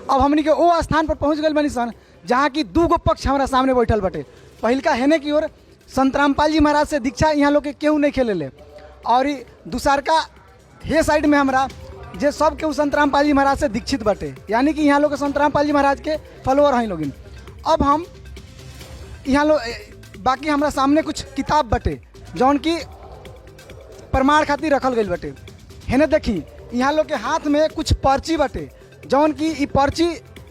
अब हमनी के वो स्थान पर पहुँच गए बनी सन जहाँ की 2 गो पक्ष हमारा सामने बैठल बटे। पहिलका हेने की ओर संत रामपाल जी महाराज से दीक्षा यहाँ लोग के केहू नहीं खेले ले, और दूसरका हे साइड में हमारा जे सब केहू संत रामपाल जी महाराज से दीक्षित बटे, यानी कि यहाँ लोग संत रामपाल जी महाराज के फॉलोअर हैं लोगिन। अब हम यहाँ लोग बाकी हमारा सामने कुछ किताब बटे जौन की प्रमाण खातिर रखल गई बटे। हेने देखी यहाँ लोग के हाथ में कुछ पर्ची बटे जौन की ई पर्ची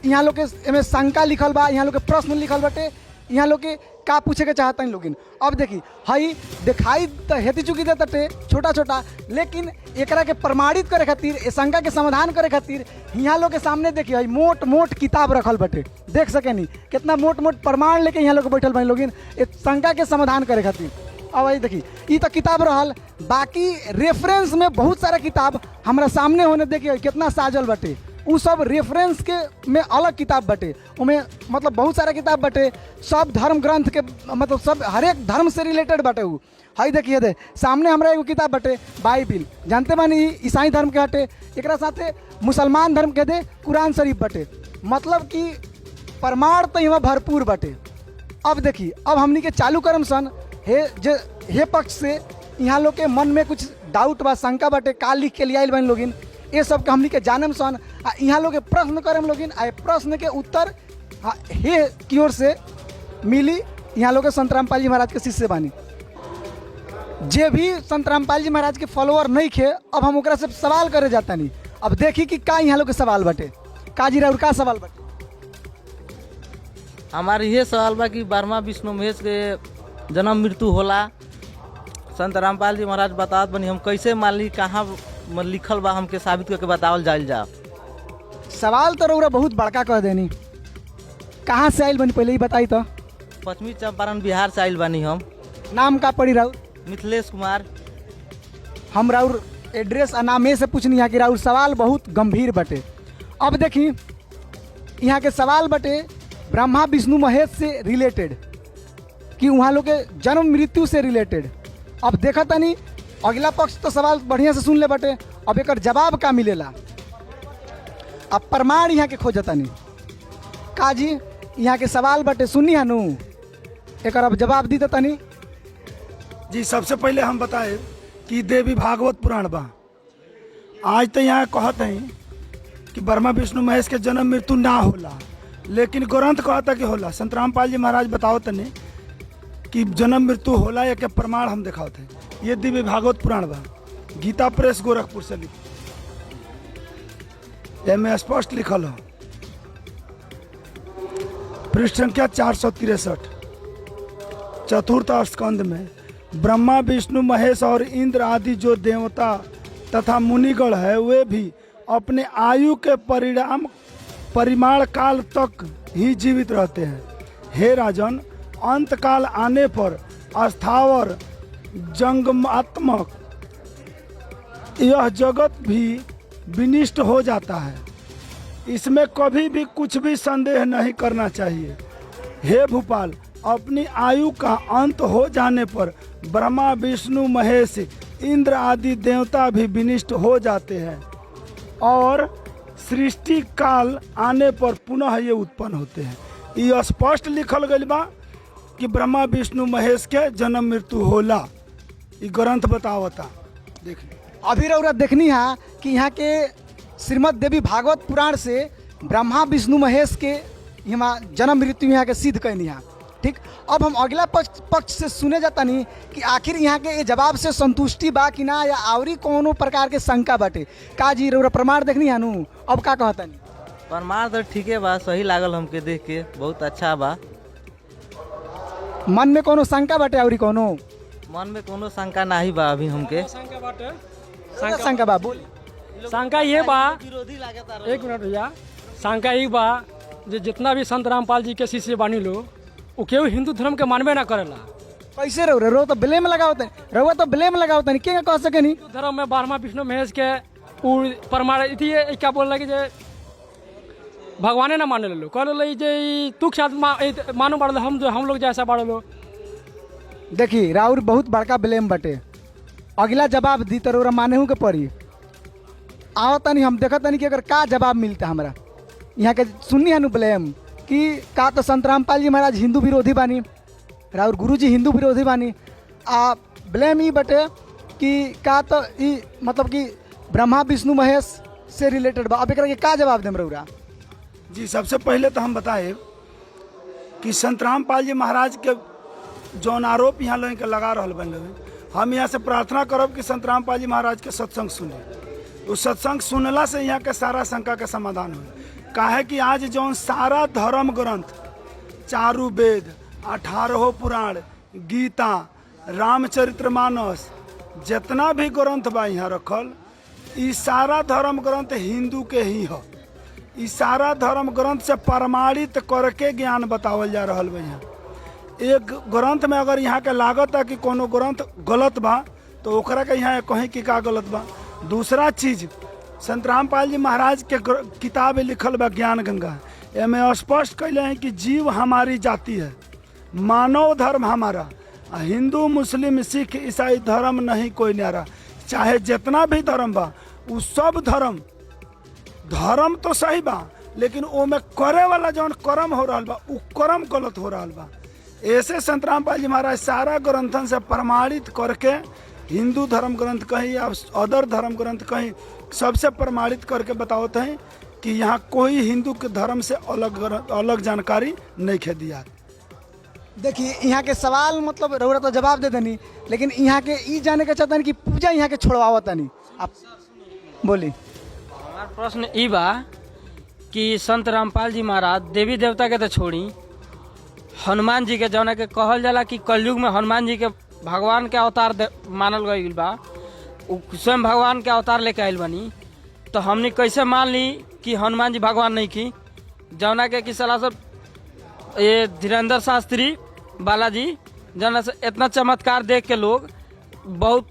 यहाँ लोग के में शंका लिखल बा, यहाँ लोग के प्रश्न लिखल बटे, यहाँ लोग के का पूछे के चाहता हैं लोगिन। अब देखी हई दिखाई तो हेती चुकी दे तटे छोटा छोटा, लेकिन एकरा के प्रमाणित करे खातिर शंका के समाधान करे खातिर यहाँ लोग के सामने देखिए हई मोट मोट किताब रखल बटे। देख सके नहीं कितना मोट मोट प्रमाण लेके यहाँ लोग बैठल बन लोगिन शंका के समाधान करे खातिर। अब वही देखी ये तो किताब रहल, बाकी रेफरेंस में बहुत सारा किताब हमारा सामने होने देखिए कितना साजल बटे। उ सब रेफरेंस के में अलग किताब बटे, उमें मतलब बहुत सारा किताब बटे, सब धर्म ग्रंथ के मतलब सब हर एक धर्म से रिलेटेड बटे। उ हई देखिए दे सामने हमरा एगो किताब बटे बाइबिल, जानते बानी ईसाई धर्म के हटे, एकरा साथे मुसलमान धर्म के दे कुरान शरीफ बटे, मतलब कि प्रमाण तो यहाँ भरपूर बटे। अब देखी अब हमनी के चालू करम सन हे पक्ष से यहाँ लोग के मन में कुछ डाउट बा शंका बटे का लिख के लियाइल बन लोगिन, ये सब के हमनी के जानम सन आ यहाँ लोग के प्रश्न करम लोगिन। आ प्रश्न के उत्तर हे की ओर से मिली। यहाँ लोग के संत रामपाल जी महाराज के शिष्य बानी, जे भी संत रामपाल जी महाराज के फॉलोअर नहीं खे, अब हम ओकरा से सवाल करे जाता नहीं। अब देखी कि का यहाँ लोग के सवाल बटे, का जी और का सवाल बटे। हमारे ये सवाल बा कि 12वां विष्णु महेश के जन्म मृत्यु होला, संत रामपाल जी महाराज बतावत बनी, हम कैसे मान ली कहाँ लिखल बा, हमके साबित करके बतावल जाइल जा। सवाल तो रउरा बहुत बड़का कह देनी, कहाँ से आइल बनी पहले ही बताई तो। पश्चिमी चंपारण बिहार से आइल बानी हम। नाम का पड़ी राउर? मिथिलेश कुमार। हम राउर एड्रेस आ नामे से पूछनी है कि राउर सवाल बहुत गंभीर बटे। अब देखी यहाँ के सवाल बटे ब्रह्मा विष्णु महेश से रिलेटेड, कि वहाँ लोग के जन्म मृत्यु से रिलेटेड। अब देखा तनी अगला पक्ष तो सवाल बढ़िया से सुन ले बटे, अब एक जवाब का मिलेला, अब प्रमाण यहाँ के खोजतनी का जी। यहाँ के सवाल बटे सुनी है नू, एक अब जवाब दी तनी जी। सबसे पहले हम बताए कि देवी भागवत पुराण बा, आज तो यहाँ कहते हैं कि ब्रह्मा विष्णु महेश के जन्म मृत्यु ना होला, लेकिन ग्रंथ कहता कि होला। संत रामपाल जी महाराज बताओ तने कि जन्म मृत्यु होला, या के प्रमाण हम दिखाओ थे। ये दिव्य भागवत पुराण बा, गीता प्रेस गोरखपुर से लिख, में स्पष्ट लिखल हो, पृष्ठ संख्या 463, चतुर्थ स्कंद में ब्रह्मा विष्णु महेश और इंद्र आदि जो देवता तथा मुनिगण है वे भी अपने आयु के परिमाण काल तक ही जीवित रहते हैं। हे राजन, अंत काल आने पर अस्थावर जंगमात्मक यह जगत भी विनिष्ट हो जाता है, इसमें कभी भी कुछ भी संदेह नहीं करना चाहिए। हे भूपाल, अपनी आयु का अंत हो जाने पर ब्रह्मा विष्णु महेश इंद्र आदि देवता भी विनिष्ट हो जाते हैं और सृष्टि काल आने पर पुनः ये उत्पन्न होते हैं। ये स्पष्ट लिखल गई बा कि ब्रह्मा विष्णु महेश के जन्म मृत्यु होला, ये ग्रंथ बतावता। देखिए अभी रउरा देखनी है कि यहाँ के श्रीमद देवी भागवत पुराण से ब्रह्मा विष्णु महेश के यहाँ जन्म मृत्यु यहाँ के सिद्ध कैनी है। ठीक, अब हम अगला पक्ष से सुने जाता नहीं कि आखिर यहाँ के ये जवाब से संतुष्टि बा कि ना, या आवरी कोनो प्रकार के शंका बाटे। का जी रउरा प्रमाण देखनी है नू, अब का कहता नहीं? प्रमाण तो ठीक है बा, सही लागल हमके देख के, बहुत अच्छा बा। मन में कोनो शंका बाटे? आवरी कोनो मन में कोनो शंका नहीं बा अभी हमके। शंका बा बोल। शंका ये बा, विरोधी लागता, एक मिनट भैया, शंका ये बा जो जितना भी संत रामपाल जी के शिष्य बानी लो वो केहू हिंदू धर्म के मानबे ना करेला। कैसे रो तो ब्लेम लगावते रउआ तो ब्लेम लगावते नहीं, क्या कह सके नहीं? हिंदू धर्म में 12वां विष्णु महेश के प्रमाण इति क्या बोल रहा जे भगवाने ना माने लो, कह लो जे तू के साथ मानो बाड़ लो, हम लोग जैसा बाड़ लो। देखी राउर बहुत बड़का ब्लेम बटे, अगला जवाब दी तो माने हूँ के पड़ी। आओ तनी हम देखा तनी कि अगर का जवाब मिलता हमरा। यहाँ के सुननी है ब्लेम कि का तो संत रामपाल जी महाराज हिंदू विरोधी बानी, राउर गुरु जी हिंदू विरोधी बानी। आ ब्लेम ई बटे कि का तो ई मतलब कि ब्रह्मा विष्णु महेश से रिलेटेड बा। अब एकरा के का जवाब देम रउरा? जी सबसे पहले तो हम बताए कि संत रामपाल जी महाराज के जौन आरोप यहाँ लोगन के लगा रहल बन लोग, हम यहाँ से प्रार्थना करब कि संत रामपाल जी महाराज के सत्संग सुने। उस सत्संग सुनला से यहाँ के सारा शंका के समाधान हो। काहे कि आज जौन सारा धर्म ग्रंथ, चारू वेद, 18 पुराण, गीता, रामचरितमानस, जितना भी ग्रंथ बा यहाँ रखल, ई सारा धर्म ग्रंथ हिंदू के ही है। ई सारा धर्म ग्रंथ से प्रमाणित करके ज्ञान बतावल जा रहल बा। यहाँ एक ग्रंथ में अगर यहाँ के लागत है कि कोनो ग्रंथ गलत बा तो ओकरा के यहाँ कहीं कि का गलत बा। दूसरा चीज, संत रामपाल जी महाराज के किताब लिखल बा ज्ञान गंगा, एमे स्पष्ट कैले हैं कि जीव हमारी जाति है, मानव धर्म हमारा, हिंदू मुस्लिम सिख ईसाई धर्म नहीं कोई न्यारा। चाहे जितना भी धर्म बा उ सब धर्म तो सही बा, लेकिन ओमे करे वाला जौन कर्म हो रहा बा उ कर्म गलत हो रहा बा। ऐसे संत रामपाल जी महाराज सारा ग्रंथन से प्रमाणित करके, हिंदू धर्म ग्रंथ कहीं या अदर धर्म ग्रंथ कहीं, सबसे प्रमाणित करके बतावत हैं कि यहाँ कोई हिंदू के धर्म से अलग जानकारी नहीं खे दिया। देखिए यहाँ के सवाल मतलब रउरा तो जवाब दे देनी, लेकिन यहाँ के ई जाने के चाहतनी कि पूजा यहाँ के छोड़वावत तनी। आप बोली। हमार प्रश्न ई बा कि संत रामपाल जी महाराज देवी देवता के तो छोड़ी, हनुमान जी के जौना के कहल जाला कि कलयुग में हनुमान जी के भगवान के अवतार मानल गईल बा, उ स्वयं भगवान के अवतार लेके आइल बनी, तो हमने कैसे मान ली कि हनुमान जी भगवान नहीं की? जौना के कि सलाह सब ये धीरेन्द्र शास्त्री बालाजी जना से इतना चमत्कार देख के लोग बहुत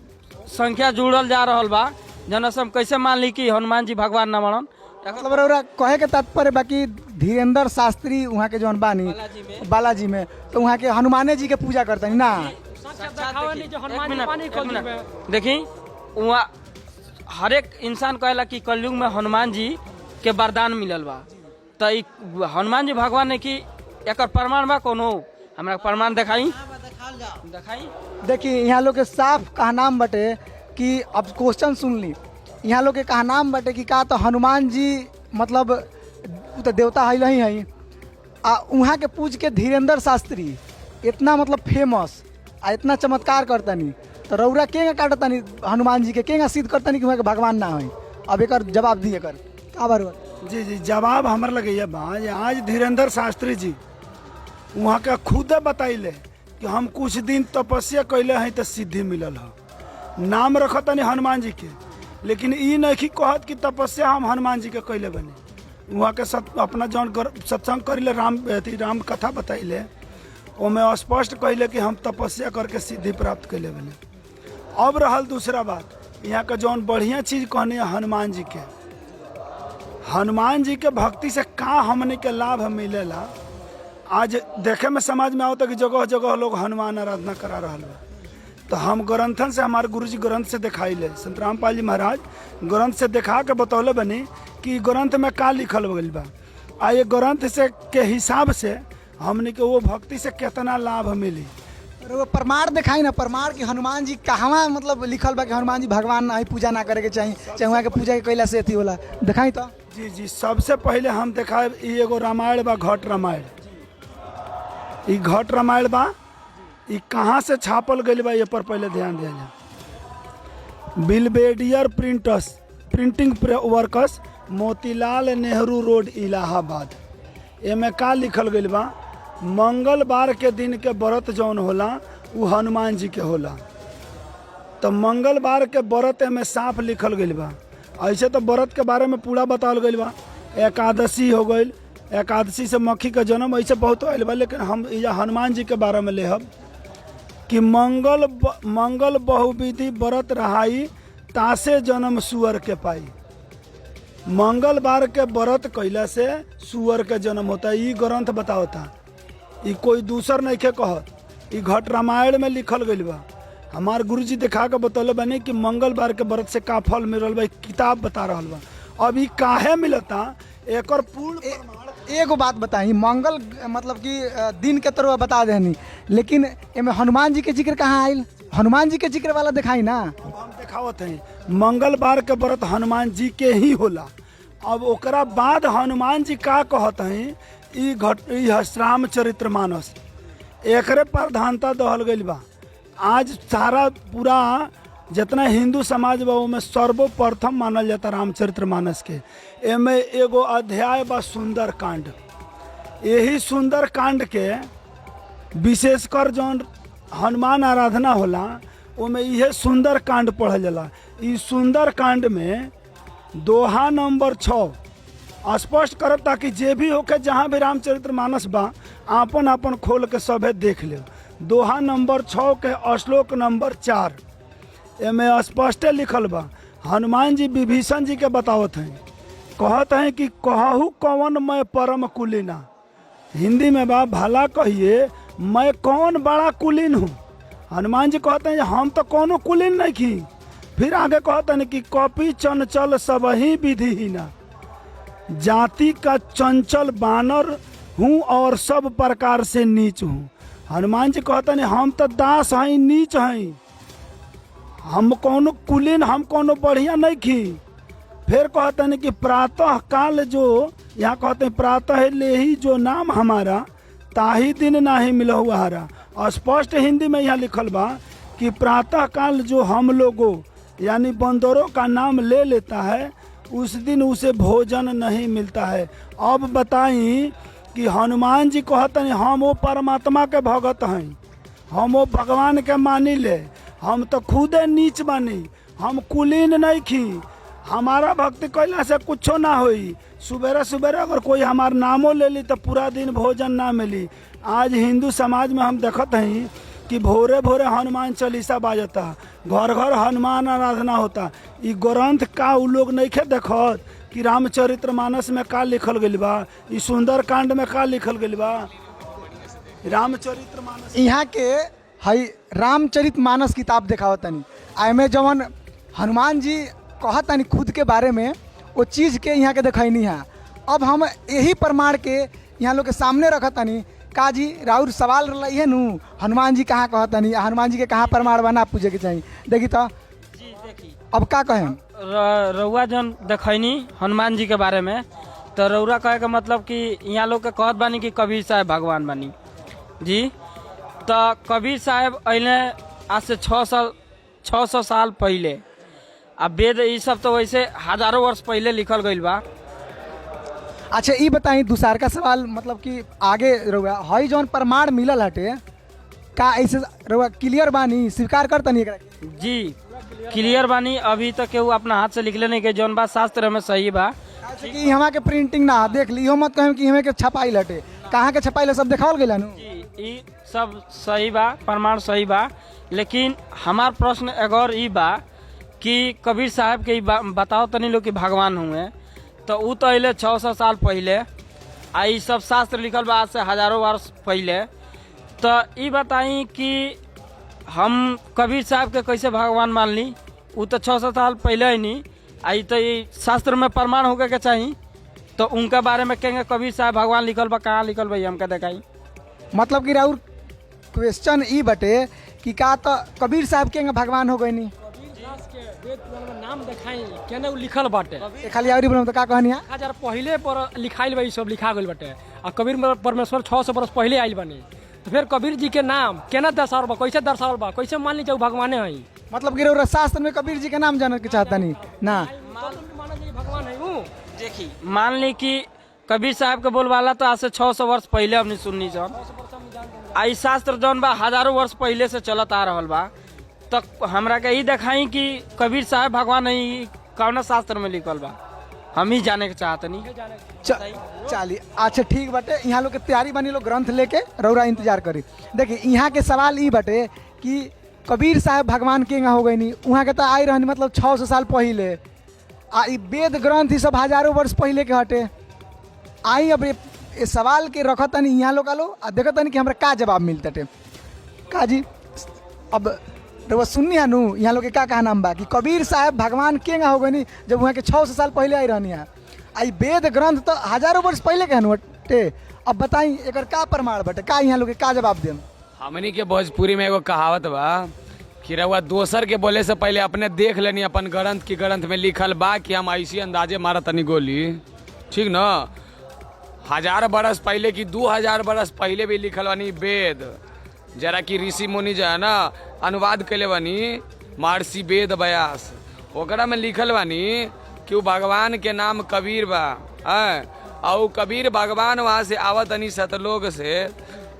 संख्या जुड़ल जा रहल बा, जना से हम कैसे मान ली कि हनुमान जी भगवान न बनन? मतलब रउरा कहे के तात्पर्य बाकी धीरेन्द्र शास्त्री वहाँ के जौन बानी बालाजी में, तो वहाँ के हनुमाने जी के पूजा करतनी ना? देखी वहाँ हर एक इंसान कहेला कि कलयुग में हनुमान जी के वरदान मिलल बा, तो ई हनुमान जी भगवान ने की एक प्रमाण बा कोनो? हमरा प्रमाण दिखाई। देखिए यहाँ लोग के साफ कहनाम बटे कि अब क्वेश्चन सुन ली, यहाँ लोग के कहनाम बटे कि का तो हनुमान जी मतलब उ तो देवता है ही है, आ वहाँ के पूज के धीरेन्द्र शास्त्री इतना मतलब फेमस आ इतना चमत्कार करतनी, तो रउरा केंगा काटतनी हनुमान जी के सिद्ध करतनी कि वहाँ के भगवान ना है? अब एक जवाब दिए कर का बरबर? जी जवाब हमारे लगे ये बा, आज धीरेन्द्र शास्त्री जी वहाँ के खुदे बताइले कि हम कुछ दिन तपस्या कैले हैं तो सिद्धि मिलल है। नाम रखतनी हनुमान जी के, लेकिन ई नहीं कहत कि तपस्या हम हनुमान जी के कैले बने। वहाँ के अपना जौन सत्संग करिले राम कथा बताइले, ओमे स्पष्ट कहले कि हम तपस्या करके सिद्धि प्राप्त कैले बने। अब रहल दूसरा बात, यहाँ का जौन बढ़िया चीज कहने हनुमान जी के, हनुमान जी के भक्ति से का हमने के लाभ मिलेला। आज देखे में समाज में आवता कि जगह जगह लोग हनुमान आराधना करा रहा है, तो हम ग्रंथन से, हमारे गुरुजी ग्रंथ से दिखाई ले, संत रामपाल जी महाराज ग्रंथ से दिखा के बतौले बनी कि ग्रंथ में का लिखल गई बा, आ ये ग्रंथ से के हिसाब से हमने के वो भक्ति से कितना लाभ मिली। वो प्रमाण दिखाई ना, प्रमाण कि हनुमान जी कहाँ मतलब लिखल बा कि हनुमान जी भगवान ना पूजा ना करे के चाहिए, चाहे वहाँ के पूजा के कैला से अथी होला, दिखाई तो। जी सबसे पहले हम दिखाए एगो रामायण बा, घट रामायण। ई घट रामायण बा, ई कहाँ से छापल गई बा ये पर पहले ध्यान दिया जाए। Belvedere printing workers, Motilal Nehru road, Allahabad. एमे का लिखल गई बा, मंगलवार के दिन के व्रत जौन होला वो हनुमान जी के होला, तो मंगलवार के व्रत में साफ लिखल गई बा। ऐसे तो व्रत के बारे में पूरा बताल गई बा, एकादशी हो गई, एकादशी से मक्खी का जन्म, ऐसे बहुत आयल बा, लेकिन हम या हनुमान जी के बारे में लेहब कि मंगल बहुविधि व्रत रहाई, तासे जन्म सुअर के पाई। मंगलवार के व्रत कैला से सुअर के जन्म होता है, ये ग्रंथ बतावता, ये कोई दूसर नहीं के कहत, ये घट रामायण में लिखल गई बा। हमार गुरुजी दिखा के बतौले बने कि मंगलवार के व्रत से का फल मिलल बा, किताब बता रहा बा। अब ये काहे मिलता, एक और पूर्ण प्रमाण एगो बात बताई, मंगल मतलब कि दिन के तरह बता देनी, लेकिन एमे हनुमान जी के जिक्र कहाँ आयल? हनुमान जी के जिक्र वाला दिखाई ना। अब हम देखावत हैं मंगलवार के व्रत हनुमान जी के ही होला। अब ओकरा बाद हनुमान जी का कहत हैं ई रामचरित्र मानस एकरे प्रधानता दहल गइल बा। आज सारा पूरा जितना हिंदू समाज बा में सर्वप्रथम मानल जाता रामचरित्र मानस के। एमे एगो अध्याय बा सुंदर कांड। यही सुंदर कांड के विशेषकर जौन हनुमान आराधना होला ओमे इहे सुंदर कांड पढ़ल जाला। ई सुंदर कांड में दोहा नंबर 6 स्पष्ट करत ताकि जे भी होके जहाँ भी रामचरित्र मानस बा आपन आपन खोल के सभे देख ले। दोहा नंबर 6 के श्लोक नंबर 4 एमे स्पष्ट लिखल बा। हनुमान जी विभीषण जी के बतावत हैं, कहत हैं कि कहू कौन मैं परम कुलीना। हिंदी में बा भला कहिए मैं कौन बड़ा कुलीन हूँ। हनुमान जी कहते हैं हम तो कोनो कुलीन नहीं की। फिर आगे कहते हैं कि कपि चंचल सबही विधिहीना, जाति का चंचल बानर हूँ और सब प्रकार से नीच हूँ। हनुमान जी कहते हैं हम तो दास हैं, नीच हैं, हम कोनो कुलीन, हम कोनो बढ़िया नहीं की। फिर कहते हैं कि प्रातः काल जो यहाँ कहते हैं प्रातः ले ही जो नाम हमारा ताही दिन नाही मिलहु आहारा। स्पष्ट हिंदी में यहाँ लिखल बा कि प्रातः काल जो हम लोगों यानी बंदरों का नाम ले लेता है उस दिन उसे भोजन नहीं मिलता है। अब बताई कि हनुमान जी कहते हैं हम वो परमात्मा के भगत हैं, हम वो भगवान के मानी ले, हम तो खुदे नीच बानी, हम कुलीन नहीं खी, हमारा भक्ति कैला से कुछो ना होई। सुबेरे सुबेरे अगर कोई हमार नामो ले ली तो पूरा दिन भोजन ना मिली। आज हिंदू समाज में हम देखत हैं कि भोरे भोरे हनुमान चालीसा बाजता, घर घर हनुमान आराधना होता। ई ग्रंथ का उ लोग नहीं खे देखत कि रामचरित्र मानस में का लिखल गइल बा, ई सुंदर कांड में का लिखल गइल बा। रामचरित्र मानस यहाँ के हई रामचरित मानस किताब देखावत तनी, आमे जवन हनुमान जी कहत तनी खुद के बारे में वो चीज़ के यहाँ के देखनी है। अब हम यही प्रमाण के यहाँ लोग के सामने रखत तनी। का जी राउर सवाल रही है नू हनुमान जी कहाँ कहत तनी, हनुमान जी के कहाँ प्रमाण बना पूछे के चाहिए। देखी तो जी देखी अब का कहें रउआ जन देखनी हनुमान जी के बारे में, तो रउरा कहे का मतलब कि यहाँ लोग के कहत बानी कि कबीर साहब भगवान बानी जी। तो कबीर साहब अइले आज से 600 साल पहले। अब वेद ये सब तो वैसे हजारों वर्ष पहले लिखल गइल बा। अच्छा ये बताई दूसर का सवाल मतलब कि आगे रहुआ हई जौन प्रमाण मिलल हटे का ऐसे रहुआ क्लियर बानी स्वीकार कर तनी एकरा के? जी क्लियर बानी। अभी तक केहू अपना हाथ से लिखले नहीं के जौन बात शास्त्र में सही बा। अच्छा कि हमा के प्रिंटिंग ना देख ली, इहो मत कहें कि हमें के छपाई लटे, कहाँ के छपाई सब देखावल गेला नु जी ई सब सही बा, प्रमाण सही बा। लेकिन हमार प्रश्न एगोर ई बा कि कबीर साहब के बताओ तनी लोग कि भगवान हुए, तो ऊ तो अइले 600 साल पहले, आ ई सब शास्त्र लिखल बा आज से हजारों वर्ष पहले। तो ई बताई कि हम कबीर साहब के कैसे भगवान मान ली? ऊ तो 600 साल पहले ही नहीं आई, तो ये शास्त्र में प्रमाण होके के चाहिए। तो उनके बारे में कहेंगे कबीर साहब भगवान लिखल बा, कहाँ लिखल बा हमके देखाई। मतलब कि राउर क्वेश्चन ई बटे कि का तो कबीर साहब के भगवान हो गई नी नाम देखाई केने लिखल बाटे, खाली आवरी बोलम तो का कहनी है 1000 पहले पर लिखाइल बा, ई सब लिखा गइल बाटे। आ कबीर परमेश्वर 600 बरस पहले आइल बानी, तो फिर कबीर जी के नाम केना दर्शावल बा, कैसे दर्शावल बा, कैसे मान ली जाऊ भगवाने हई? मतलब कि रउरा शास्त्र में कबीर जी के नाम जाने के चाहता नहीं ना? भगवान है ऊ। देखी मान ली कि कबीर साहब के बोलवाला तो आज से 600 वर्ष पहले हमने सुननी सन। आई शास्त्र जौन बा हजारों वर्ष पहले से चलत आ रहल बा। तो हमरा के ई देखाई कि कबीर साहब भगवान नहीं कौन शास्त्र में लिखल बा, हम ही जाने के चाहतनी। चलिए अच्छा ठीक बाटे, यहाँ लोग के तैयारी बनी लोग ग्रंथ लेके रउरा इंतजार करी। देखिए यहाँ के सवाल ई बटे कि कबीर साहब भगवान के हो गई नहीं, वहाँ के तो आई रहनी मतलब 600 साल पहले, आ ई वेद ग्रंथ ई सब हजारों वर्ष पहले के हटे। आई अब ये सवाल के रखतनी यहाँ लोग आलो आ देखतनी कि हमरा का जवाब मिलते का जी। अब रउआ सुननी है नू यहाँ लोग के का नाम बा कि कबीर साहब भगवान के हो गई जब वहाँ के 600 साल पहले आई रहनी है। आई वेद ग्रंथ तो हजारों वर्ष पहले के हनुटे। अब बताई एकर का प्रमाण बटे, का यहाँ लोग के का जवाब देम? हमनी के भोजपुरी में एगो कहावत बा कि रउआ दोसर के बोले से पहले अपने देख लेनी अपन ग्रंथ की ग्रंथ में लिखल बा कि हम ऐसी अंदाजे मारा तनी गोली, ठीक न? 1000 बरस पहले की 2000 बरस पहले भी लिखल बानी वेद, जरा कि ऋषि मुनि जो है ना अनुवाद कैले बानी महर्षि वेद व्यास, ओकरा में लिखल बानी कि वो भगवान के नाम कबीर बा। और कबीर भगवान वहाँ से आवत तनी सतलोक से,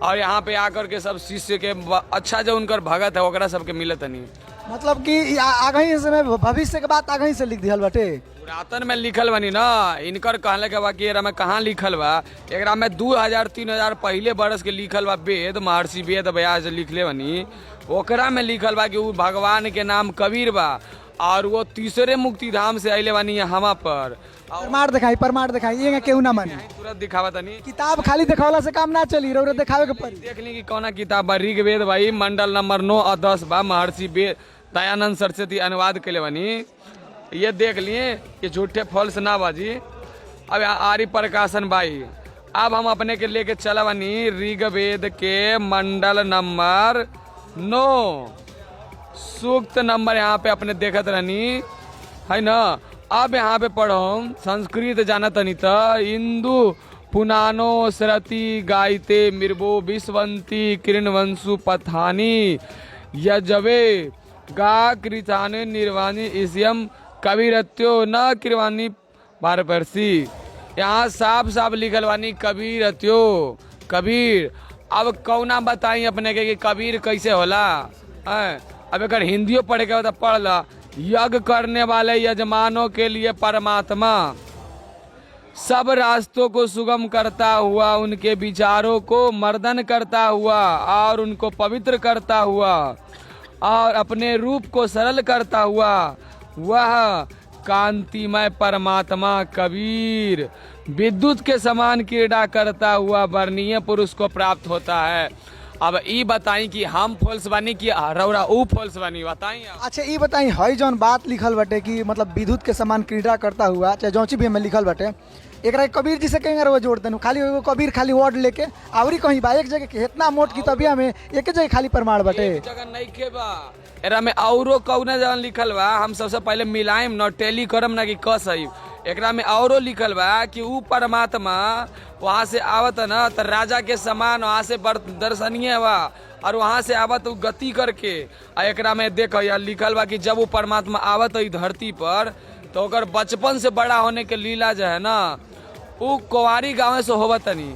और यहाँ पे आकर के सब शिष्य के अच्छा जो उनकर भगत है ओकरा सबके मिलत नहीं। मतलब कि आगे से भविष्य के बात आगे से लिख दिहल बटे, पुरातन में लिखल बनी ना। इनकर कहले के बा कि एकरा में कहाँ लिखल बा, एकरा में 2000-3000 पहले बरस के लिखल बा वेद, महर्षि वेद व्यास लिखले बनी, ओकरा में लिखल बा कि वो भगवान के नाम कबीर बा और वो तीसरे मुक्ति धाम से अले बानी यहाँ पर। प्रमाण दिखाई ये केहू ना मानी, तुरंत दिखावा तनी। किताब खाली दिखावला से काम ना चली, रौरा दिखावे के पड़ी। देख ली कि कौना किताब बा, ऋग्वेद भाई मंडल नंबर 9 और 10 बा, महर्षि वेद दयानंद सरस्वती अनुवाद के लिए बनी। ये देख लिए कि झूठे फॉल्स ना बाजी। अब आर्य प्रकाशन भाई, अब हम अपने के लेके चला बनी ऋग्वेद के मंडल नंबर 9 सूक्त नंबर यहाँ पे अपने देखत रहनी है ना। अब यहाँ पे पढ़ो संस्कृत जानत नहीं तो इंदु पुनानो सरती गायते मिर्बो विश्वंती किरणवंशु पथानी यजवे गा कृताने निर्वाणी इसियम कबीरत्यो न किरवानी भारपर्सी। यहाँ साफ साफ लिखल वानी कबीरत्यो कबीर। अब कौना बताई अपने के कि कबीर कैसे होला? अब अगर हिंदियों पढ़े के तो पढ़ ला, यज्ञ करने वाले यजमानों के लिए परमात्मा सब रास्तों को सुगम करता हुआ, उनके विचारों को मर्दन करता हुआ और उनको पवित्र करता हुआ और अपने रूप को सरल करता हुआ, वह कांतिमय परमात्मा कबीर विद्युत के समान क्रीड़ा करता हुआ वर्णीय पुरुष को प्राप्त होता है। अब ई बताई कि हम फॉल्स बानी कि रौरा ऊ फॉल्स बानी, बताई। अच्छा ये बताई हई जौन बात लिखल बटे कि मतलब विद्युत के समान क्रीड़ा करता हुआ, चाहे जौची भी हमें लिखल बटे, एकरा कबीर जी से कहीं वो जोड़ देनु खाली एगो कबीर खाली वर्ड लेके आवरी कहीं बा एक जगह इतना मोट किताबिया में एक जगह खाली प्रमाण बटे, एक जगह नहीं के बा। एरा में औरो कौने जगह लिखल बा, हम सबसे पहले मिलाइम न टेली करम ना कि कसई। एकरा में औरो लिखल बा कि ऊ परमात्मा वहाँ से आवत न तो राजा के समान वहाँ से दर्शनीय बा और वहाँ से आवत ऊ गति करके। आ एकरा में देखो यार लिखल बा कि जब वो परमात्मा आवत है धरती पर तो ओकर बचपन से बड़ा होने के लीला जो है ना ऊ कुंवारी गाँव से होवत नहीं।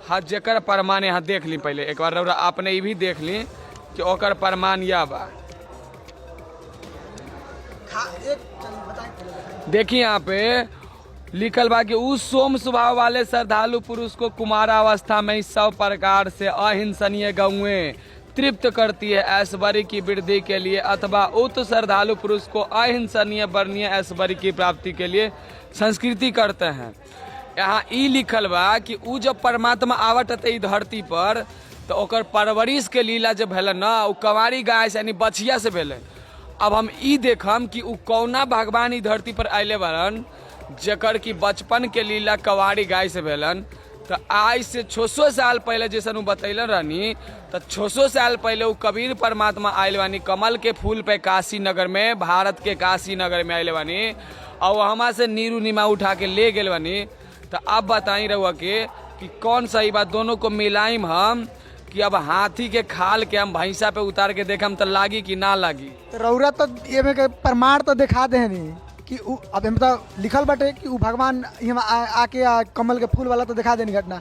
हाँ जेकर प्रमाण यहाँ देख ली, पहले एक बार आपने ये भी देख ली कि ओकर प्रमाण या बा। देखिए यहाँ पे लिखल बा कि उस सोम स्वभाव वाले श्रद्धालु पुरुष को कुमारावस्था में सब प्रकार से अहिंसनीय गौएं तृप्त करती है ऐश्वर्य की वृद्धि के लिए, अथवा उत श्रद्धालु पुरुष को अहिंसनीय वर्णीय ऐश्वर्य की प्राप्ति के लिए संस्कृति करते हैं। यहाँ ई लिखल बा कि ऊ जब परमात्मा आवत है धरती पर तो ओकर परवरिश के लीला जब भेल ना ऊ कंवारी गाय से यानी बछिया से भेल। अब हम ई देखम कि ऊ कौना भगवान ई धरती पर आइले बारन जकर की बचपन के लीला कंवारी गाय से भेलन। तो आज से 600 साल पहले जैसन ऊ बतैलन रहनी तो 600 साल पहले ऊ कबीर परमात्मा आइल बानी कमल के फूल पे काशी नगर में, भारत के काशी नगर में आइल बानी और वहाँ से नीरू निमा उठा के ले गेल बानी। तो अब बताई रहुआ के कि कौन सही बात, दोनों को मिलाइम हम कि अब हाथी के खाल के हम भैंसा पे उतार के देखम तो लागी कि ना लागी। तो रौरा तो ये में के प्रमाण तो दिखा दे नहीं कि अब हम तो लिखल बटे कि ऊ भगवान यहाँ आके कमल के फूल वाला तो दिखा देनी घटना,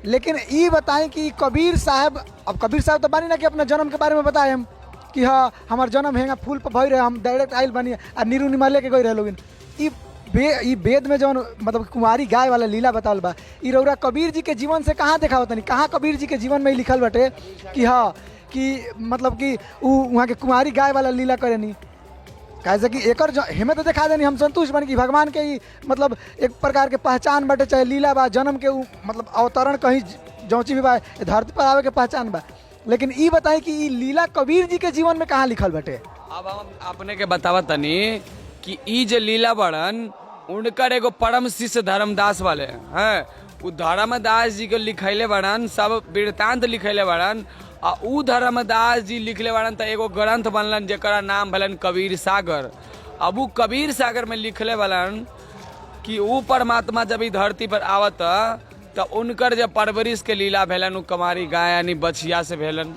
लेकिन ये बताएं कि कबीर साहब, अब कबीर साहब तो बानी ना कि अपना जन्म के बारे में बताए हम कि हाँ हमार जन्म है फूल पर भई रहे, हम डायरेक्ट आइल बनी और नीरू निमा लेके गई रहे लोग। ई वेद में जौन मतलब कुंवारी गाय वाला लीला बतावल बा, ई रौरा कबीर जी के जीवन से कहाँ देखा होता नहीं, कहाँ कबीर जी के जीवन में ही लिखल बटे कि हाँ कि मतलब कि वहाँ के कुंवारी गाय वाला लीला करे नहीं। कैसे कि एकर हमें तो दिखा देनी, हम संतुष्ट बनी कि भगवान के ही मतलब एक प्रकार के पहचान बटे, चाहे लीला बा जन्म के मतलब अवतरण कहीं जौची भी बा धरती पर आवे के पहचान बा, लेकिन ई बताई कि ई लीला कबीर जी के जीवन में कहाँ लिखल बटे। अब हम अपने के बतावा तनी कि ई जे लीला बड़न उनकर एगो परम शिष्य धर्मदास वाले हैं, उ धर्मदास जी के लिखैले बड़न, सब वृत्तांत लिखैले बड़न। आ उ धर्मदास जी लिखले बड़न तो एगो ग्रंथ बनलन जेकरा नाम भलन कबीर सागर। अब उ कबीर सागर में लिखले बड़न कि उ परमात्मा जब ई धरती पर आवत तो उनकर जब परवरिश के लीला भेलन उ कुमारी गाय यानी बछिया से भेलन,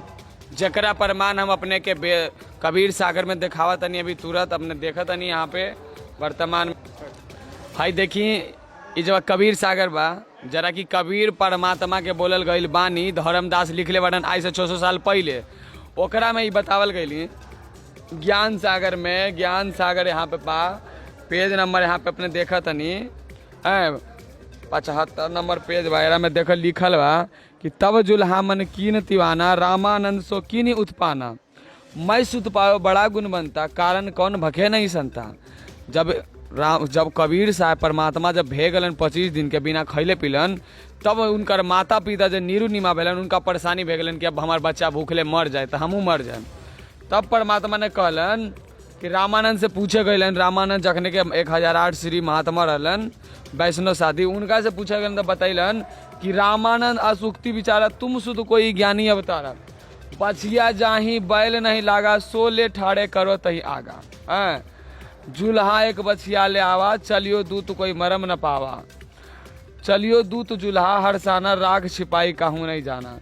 जकरा प्रमाण हम अपने के कबीर सागर में देखावत तनी अभी तुरंत अपने देखत तनी यहाँ पे वर्तमान। हाई देखी ये जब कबीर सागर बा जरा कि कबीर परमात्मा के बोलल गईल बानी धर्मदास लिखले बड़न आज से 600 साल पहले, ओकरा में ही बतावल गईली ज्ञान सागर में। ज्ञान सागर यहाँ पे पा पेज नंबर यहाँ पे अपने देखा तनी 75 नंबर पेज वगैरह में देख लिखल बा कि तब जुल्हा मन कीन तिवाना रामानंद सो कीनी उत्पाना, मैं सुत पायो बड़ा गुण बनता कारण कौन भखे नहीं संता। जब कबीर साहब परमात्मा जब भे गलन 25 दिन के बिना खैले पीलन, तब उनकर माता पिता जो नीरू निमा भेलन उनका परेशानी भे गलन कि अब हमार बच्चा भूखले मर जाए तो हमहूँ मर जाए। तब परमात्मा ने कहलन कि रामानंद से पूछे गलन, रामानंद जखने के 1008 श्री महात्मा रहलन वैष्णव साथी, उनका से पूछे गलन तो बतैलन कि रामानंद असुक्ति विचारा तुम सुध कोई ज्ञानी अवतारा, बछिया जाही बैल नहीं लागा सो ले ठाड़े करो तही आगा। जुल्हा एक बछिया ले आवा चलियो दूत कोई मरम न पावा, चलियो दूत जुल्हा हरसाना राख छिपाई कहूँ नहीं जाना।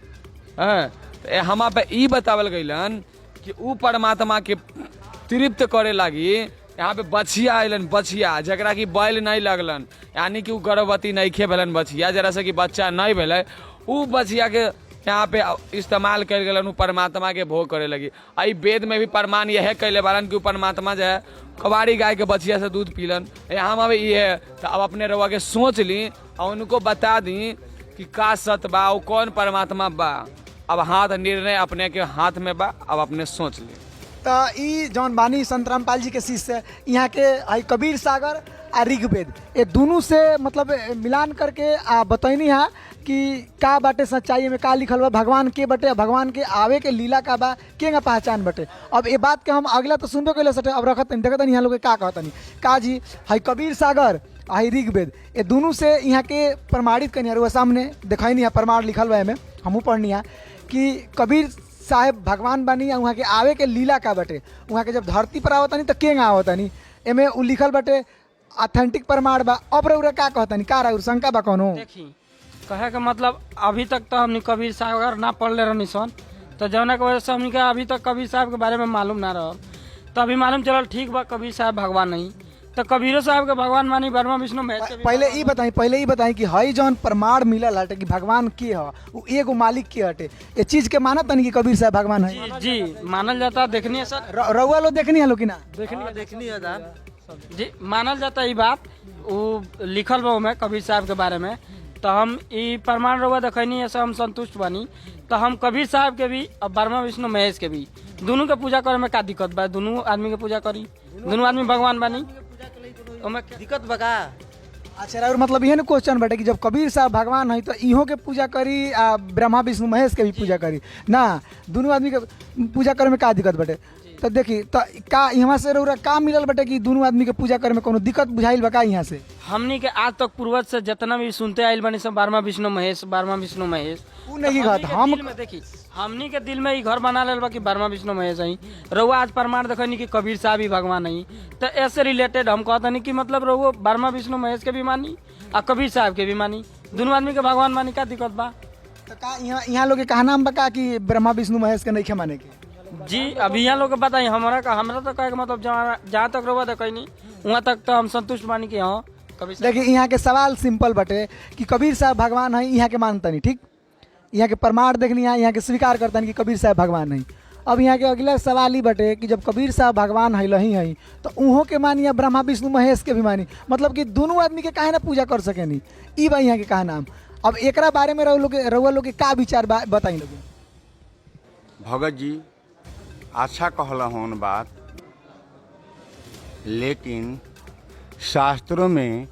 तो हमा पे ई बतावल गईलन कि उ परमात्मा के तृप्त करे लागी यहाँ पे बछिया अलन, बछिया जकरा कि बैल नहीं लगलन यानी कि उ गर्भवती नहीं खे भेलन बछिया, जरा से कि बच्चा नहीं भेले उ बछिया के यहाँ पे इस्तेमाल कर गलन, उ परमात्मा के भोग करे लगी। आई वेद में भी प्रमाण यह कैले बारन कि परमात्मा जो है कबाड़ी गाय के बछिया से दूध पीलन। यहाँ भी ये है तो अब अपने रउआ के सोच ली और उनको बता दी कि का सत बा और कौन परमात्मा बा। अब हाथ निर्णय अपने के हाथ में बा, अब अपने सोच ली। तो ई जौन बानी संत रामपाल जी के शिष्य यहाँ के आई कबीर सागर आ ऋग्वेद ये दोनों से मतलब मिलान करके बतैनी है कि का बाटे सच्चाई में का लिखल बा, भगवान के बटे, भगवान के आवे के लीला का बा के पहचान बटे। अब ये बात के हम अगला तो सुनबे कैले सटे, अब रखत देखत यहाँ लोग का कहतनी का जी हाई कबीर सागर हाई ऋग्वेद ये दोनों से यहाँ के प्रमाणित कनी वो सामने दिखाई नहीं है, प्रमाण लिखल बा में हमहूँ पढ़नी है कि कबीर साहेब भगवान बानी वहाँ के आवे के लीला का बटे, वहाँ के जब धरती पर आवतनी तो के आवतनी एमे उ लिखल बटे ऑथेंटिक प्रमाण बा। अब रउरा का कहतनी का रउर शंका बा कोनो? देखी कहे का मतलब अभी तक तो हमने कबीर सागर ना पढ़ले रहनी सन, तो जौना के वजह से हमने अभी तक कबीर साहब के बारे में मालूम ना रह, तो अभी मालूम चलल ठीक बा कबीर साहब भगवान नहीं, तो कबीरो साहब के भगवान मानी ब्रह्मा विष्णु महेश के। पहले ई बताई कि हई जौन प्रमाण मिलल हटे कि भगवान के ह उ एगो मालिक के हटे, ये चीज के मानत तनी कि कबीर साहब भगवान है? जी मानल जाता, देखनी है सर, रउआ लोग देखनी है लोग ना? देखनी है जी मानल जाता ये बात, वो लिखल बा में कबीर साहब के बारे में, तो हम ये प्रमाण रउआ देखनी है, हम संतुष्ट बनी। तो हम कबीर साहब के भी और ब्रह्मा विष्णु महेश के भी दोनों के पूजा करे में का दिक्कत बा? दोनों आदमी के पूजा करी, दोनों आदमी भगवान बानी, दिक्कत बका। अच्छा और मतलब ये ना क्वेश्चन बटे कि जब कबीर साहब भगवान है तो इहो के पूजा करी आ ब्रह्मा विष्णु महेश के भी पूजा करी ना, दोनों आदमी के पूजा करे में का दिक्कत बटे? तो देखी तो का यहाँ से रउरा का मिलल बटे कि दोनों आदमी के पूजा करे में कोनो दिक्कत बुझाइल बा का? यहाँ से हमनी के आज तक पूर्वज से जितना भी सुनते आइल बनी सब ब्रह्मा विष्णु महेश, ब्रह्मा विष्णु महेश। उ नहीं कहत हम देखी हमनी के दिल में ही घर बना लेल बा कि ब्रह्मा विष्णु महेश है, रउआ आज प्रमाण देखनी कि कबीर साहब ही भगवान है, तो ऐसे रिलेटेड हम कहतनी कि मतलब रउआ ब्रह्मा विष्णु महेश के भी मानी और कबीर साहब के भी मानी, दोनों आदमी के भगवान मानी, का दिक्कत बा? तो का यहाँ लोग के कहना बा का कि ब्रह्मा विष्णु महेश के नहीं खे माने के? जी अभी यहाँ लोग बताई हमरा तो कहे के मतलब जहाँ तक रउआ देखनी वहाँ तक तो हम संतुष्ट मानी कि हाँ कबीर। देखिए यहाँ के सवाल सिंपल बटे कि कबीर साहब भगवान है, यहाँ के मानतनी ठीक, यहाँ के प्रमाण देखनी है, यहाँ के स्वीकार करतनी कि कबीर साहब भगवान है। अब यहाँ के अगला सवाल ही बटे कि जब कबीर साहब भगवान है लही है तो उहों के मानी या ब्रह्मा विष्णु महेश के भी मानी, मतलब कि दोनों आदमी के काहे ना पूजा कर सकेनी, ई बा यहाँ के कहा नाम। अब एकरा बारे में रउआ लोग के का विचार बताई लोग? भगत जी अच्छा कहला हन बात, लेकिन शास्त्रों में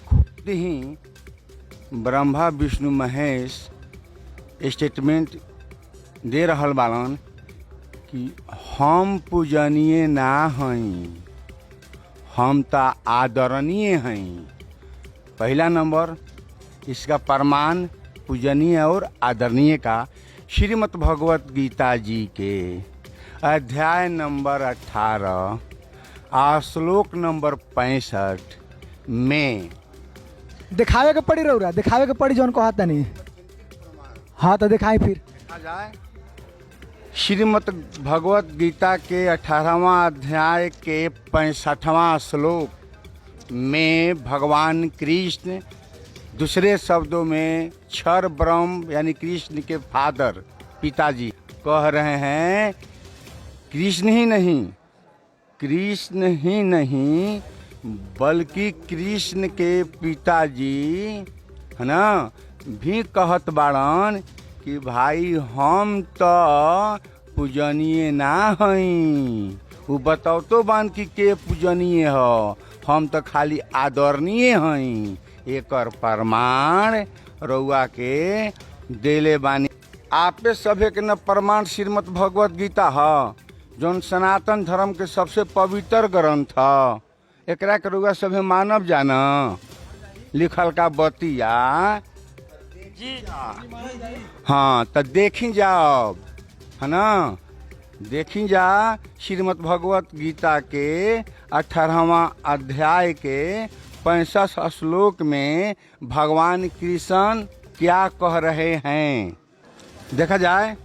खुद ही ब्रह्मा विष्णु महेश स्टेटमेंट दे रहल बालन कि हम पूजनीय ना हई, हम तो आदरणीय हैं। पहला नंबर इसका प्रमाण पूजनीय और आदरणीय का श्रीमद् भगवत गीता जी के अध्याय नंबर 18 श्लोक नंबर 65 में दिखावे के पड़ी रहुरा, दिखावे के पड़ी जौन कहता नहीं। हाँ तो दिखाई फिर आ जाए। श्रीमद् भगवत गीता के 18वां अध्याय के 65वां श्लोक में भगवान कृष्ण, दूसरे शब्दों में क्षर ब्रह्म यानी कृष्ण के फादर पिताजी कह रहे हैं, कृष्ण ही नहीं बल्कि कृष्ण के पिताजी है ना भी कहत बाड़न कि भाई हम तो पूजनीय ना हई। वो बताओ तो बान कि के पूजनीय हो, हम तो खाली आदरणीय हई। एकर प्रमाण रउआ के देले बानी। आपे सभे के न प्रमाण श्रीमद् भगवत गीता ह, जौन सनातन धर्म के सबसे पवित्र ग्रंथ ह। एकरा के रउआ सभे मानव जाना लिखल का बतिया जी हाँ तो देखी जाओ है ना, देखी जा श्रीमद् भगवत गीता के 18वां अध्याय के 65 श्लोक में भगवान कृष्ण क्या कह रहे हैं। देखा जाए,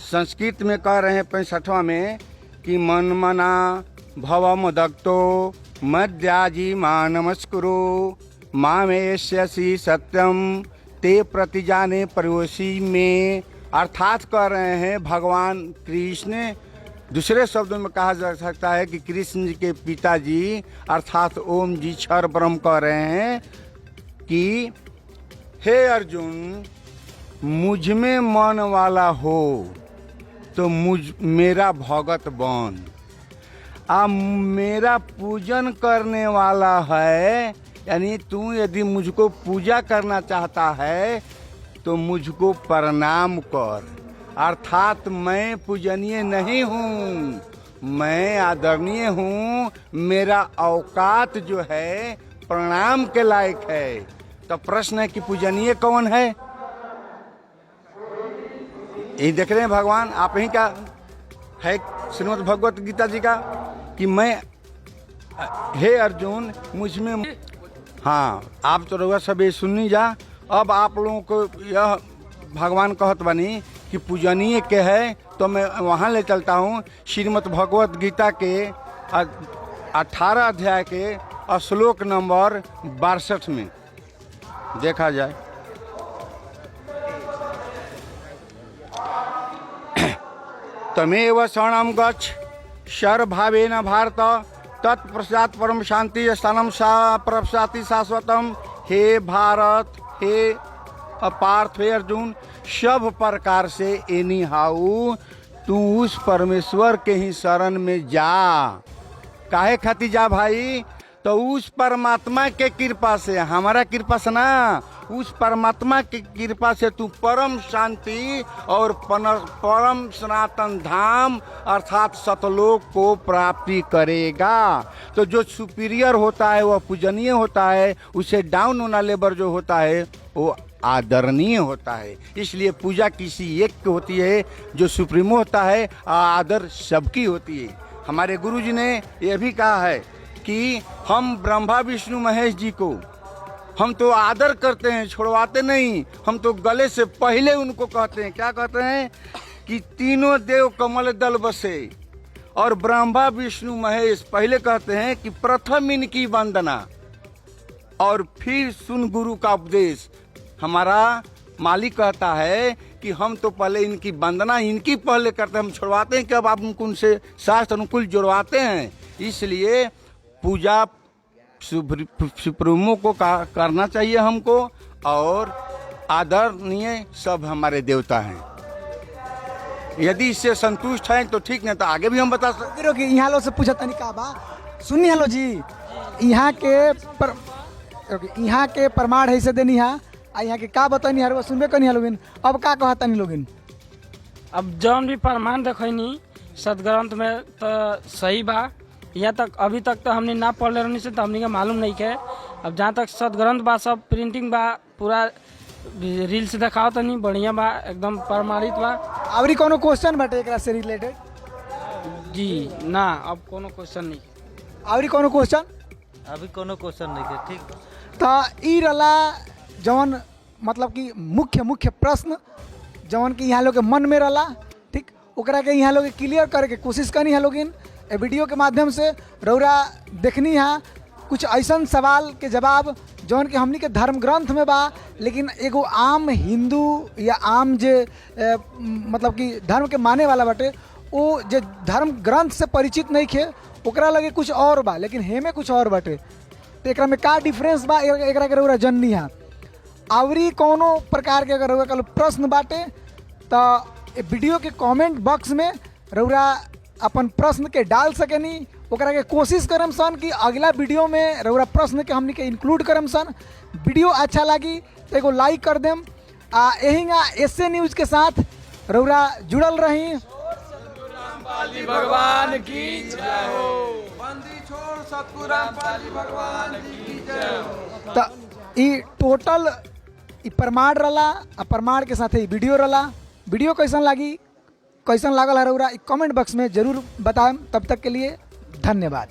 संस्कृत में कह रहे हैं 65वां में कि मन मना भव मदक्तो मद्याजी मा नमस्कुरो मामेष्यसि सत्यम ते प्रतिजाने प्रयोसी में। अर्थात कह रहे हैं भगवान कृष्ण, दूसरे शब्दों में कहा जा सकता है कि कृष्ण जी के पिताजी अर्थात ओम जी क्षर ब्रह्म कह रहे हैं कि हे अर्जुन, मुझ में मन वाला हो तो मेरा भगत बन। मेरा पूजन करने वाला है, यानी तू यदि मुझको पूजा करना चाहता है तो मुझको प्रणाम कर। अर्थात मैं पूजनीय नहीं हूँ, मैं आदरणीय हूँ। मेरा औकात जो है प्रणाम के लायक है। तो प्रश्न है कि पूजनीय कौन है? यही देख रहे हैं भगवान, आप ही का है श्रीमद् भगवत गीता जी का कि मैं, हे अर्जुन, मुझ में। हाँ, आप तो रउआ सब सुननी जा। अब आप लोगों को यह भगवान कहत बनी कि पूजनीय के है, तो मैं वहाँ ले चलता हूँ श्रीमद् भगवत गीता के 18 अध्याय के श्लोक नंबर 62 में। देखा जाए, तमेव शरणं गच्छ सर्वभावेन भारत तत्पश्चात् परम शांति स्थानम सा प्रसाति शाश्वतम। हे भारत, हे पार्थ, हे अर्जुन, सब प्रकार से एनी हाउ तू उस परमेश्वर के ही शरण में जा। काहे खातिर जा भाई? तो उस परमात्मा के कृपा से, हमारा कृपा से ना, उस परमात्मा की कृपा से तू परम शांति और परम सनातन धाम अर्थात सतलोक को प्राप्ति करेगा। तो जो सुपीरियर होता है वह पूजनीय होता है, उसे डाउन होना लेबर जो होता है वो आदरणीय होता है। इसलिए पूजा किसी एक की होती है, जो सुप्रीमो होता है, आदर सबकी होती है। हमारे गुरुजी ने यह भी कहा है कि हम ब्रह्मा विष्णु महेश जी को हम तो आदर करते हैं, छोड़वाते नहीं। हम तो गले से पहले उनको कहते हैं, क्या कहते हैं कि तीनों देव कमल दल बसे, और ब्रह्मा विष्णु महेश पहले कहते हैं कि प्रथम इनकी वंदना और फिर सुन गुरु का उपदेश। हमारा मालिक कहता है कि हम तो पहले इनकी वंदना इनकी पहले करते हैं, हम छोड़वाते हैं कि अब आप उनसे शास्त्र अनुकूल जुड़वाते हैं। इसलिए पूजा सुप्रीमो को करना चाहिए हमको, और आदरणीय सब हमारे देवता हैं। यदि इससे संतुष्ट हैं तो ठीक, नहीं तो आगे भी हम बता सकते कि यहाँ लोग से पूछा तनी का बा। सुनिए हेलो जी, यहाँ के प्रमाण है से देनी है, यहाँ के का बतानी है सुनबे कनी लोगिन। अब का कहता नहीं लोगिन? अब जौन भी प्रमाण देखनी सदग्रंथ में तो सही बा, यहाँ तक अभी तक तो हमने ना पढ़ ले रहनी से तो हमने के मालूम नहीं है। अब जहाँ तक सदग्रंथ बा सब प्रिंटिंग बा पूरा रील से दिखाओ तो नहीं बढ़िया बा एकदम प्रमाणित बा। आवरी कोनो क्वेश्चन बाटे एकरा से रिलेटेड? जी ना अब कोनो क्वेश्चन नहीं। आवरी कोनो क्वेश्चन? अभी कोनो क्वेश्चन नहीं है। ठीक तो ई रला जवन मतलब कि मुख्य प्रश्न जवन कि यहाँ लोग के मन में रला, ठीक, ओकरा के यहाँ लोग क्लियर करे के कोशिश करनी है लोगिन। ए वीडियो के माध्यम से रौरा देखनी है कुछ ऐसा सवाल के जवाब जौन कि हमनी के धर्म ग्रंथ में बा, लेकिन एगो आम हिंदू या आम जे मतलब कि धर्म के माने वाला बाटे वो जे धर्म ग्रंथ से परिचित नहीं खे ओकरा लगे कुछ और बा, लेकिन हेमे कुछ और बाटे। तो एकरा में का डिफरेंस बा एकरा के रौरा जननी है। आवरी कोनो प्रकार के अगर रौरा कल प्रश्न बाटे तो वीडियो के कमेंट बॉक्स में रौरा अपन प्रश्न के डाल सकेनी। ओकरा के कोशिश करम सन कि अगला वीडियो में रौरा प्रश्न के हमनी के इंक्लूड करम सन। वीडियो अच्छा लगी तो एगो लाइक कर देम। यहींगा एसए न्यूज़ के साथ रौरा जुड़ल रही। भगवान की जय हो। बंदी छोड़ सतगुरु रामपाल भगवान की जय हो। तो ई टोटल ई प्रमाण रला, प्रमाण के साथ ही वीडियो रला। वीडियो कैसन लगी, कैसन लागल है रौरा कमेंट बॉक्स में जरूर बताएं। तब तक के लिए धन्यवाद।